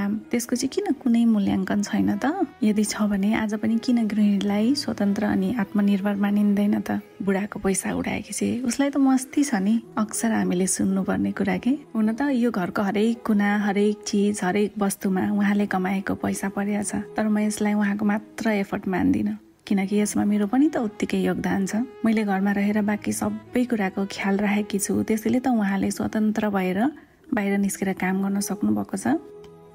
काम त्यसको चाहिँ किन कुनै मूल्याङ्कन छैन त? यदि छ भने आज पनि किन गृहिणीलाई स्वतन्त्र अनि आत्मनिर्भर मानिँदैन त? बुढाको पैसा उडाएकी चाहिँ उसलाई त मस्ती छ नि, अक्सर हामीले सुन्नुपर्ने कुरा के। हुन त यो घरको हरेक कुना, हरेक चिज, हरेक वस्तुमा उहाँले कमाएको पैसा परिरहेछ, तर म यसलाई उहाँको मात्र एफर्ट मान्दिनँ, किनकि यसमा मेरो पनि त उत्तिकै योगदान छ। मैले घरमा रहेर बाँकी सबै कुराको ख्याल राखेकी छु, त्यसैले त उहाँले स्वतन्त्र भएर बाहिर निस्केर काम गर्न सक्नु भएको छ।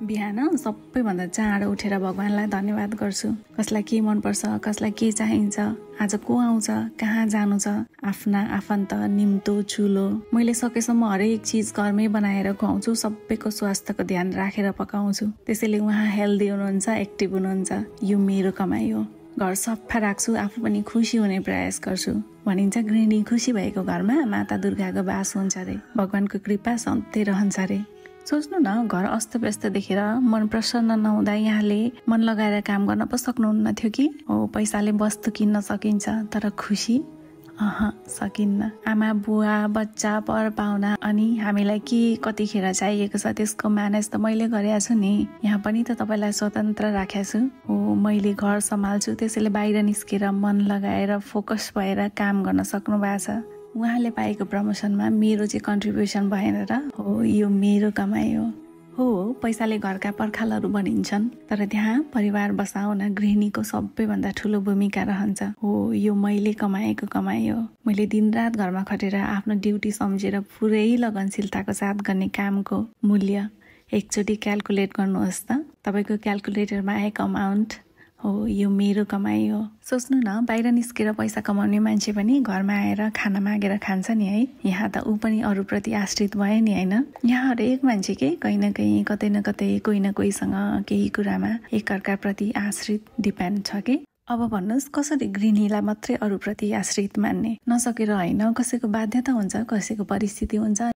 बिहान सबैभन्दा चाँडो उठेर भगवानलाई धन्यवाद गर्छु। कसलाई के मनपर्छ, कसलाई के चाहिन्छ, आज को आउँछ, कहाँ जानु छ, आफ्ना आफन्त, निम्तो, चुलो, मैले सकेसम्म हरेक चिज घरमै बनाएर खुवाउँछु। सबैको स्वास्थ्यको ध्यान राखेर पकाउँछु। त्यसैले उहाँ हेल्दी हुनुहुन्छ, एक्टिभ हुनुहुन्छ। यो मेरो कमाइ हो। घर सफा राख्छु, आफू पनि खुसी हुने प्रयास गर्छु। भनिन्छ गृहिणी खुसी भएको घरमा माता दुर्गाको बास हुन्छ रे, भगवानको कृपा सधैँ रहन्छ रे। सोच्नु न, घर अस्तव्यस्त देखेर मन प्रसन्न नहुँदा यहाँले मन लगाएर काम गर्न पो सक्नुहुन्न थियो कि? हो, पैसाले वस्तु किन्न सकिन्छ, तर खुसी सकिन्न। आमा बुवा बच्चा पर पाहुना अनि हामीलाई के कतिखेर चाहिएको छ त्यसको म्यानेज त मैले गरेको छु नि। यहाँ पनि त तपाईँलाई स्वतन्त्र राखेको छु। हो, मैले घर सम्हाल्छु, त्यसैले बाहिर निस्केर मन लगाएर फोकस भएर काम गर्न सक्नु भएको छ। उहाँले पाएको प्रमोसनमा मेरो चाहिँ कन्ट्रिब्युसन भएन र? हो, यो मेरो कमाइ हो। हो, पैसाले घरका पर्खालहरू बनिन्छन्, तर त्यहाँ परिवार बसाउन गृहिणीको सबैभन्दा ठुलो भूमिका रहन्छ। हो, यो मैले कमाएको कमाइ हो। मैले दिनरात घरमा खटेर आफ्नो ड्युटी सम्झेर पुरै लगनशीलताको साथ गर्ने कामको मूल्य एकचोटि क्याल्कुलेट गर्नुहोस् त। तपाईँको क्याल्कुलेटरमा आएको अमाउन्ट हो, यो मेरो कमाइ हो। सोच्नु न, बाहिर निस्केर पैसा कमाउने मान्छे पनि घरमा आएर खाना मागेर खान्छ नि है। यहाँ त ऊ पनि अरूप्रति आश्रित भयो नि, होइन? यहाँ हरेक मान्छे के कहीँ न कहीँ, कतै न कतै, कोही न कोहीसँग केही कुरामा एकअर्काप्रति आश्रित डिपेन्ड छ कि। अब भन्नुहोस्, कसरी गृहिणीलाई मात्रै अरूप्रति आश्रित मान्ने? नसकेर होइन, कसैको बाध्यता हुन्छ, कसैको परिस्थिति हुन्छ।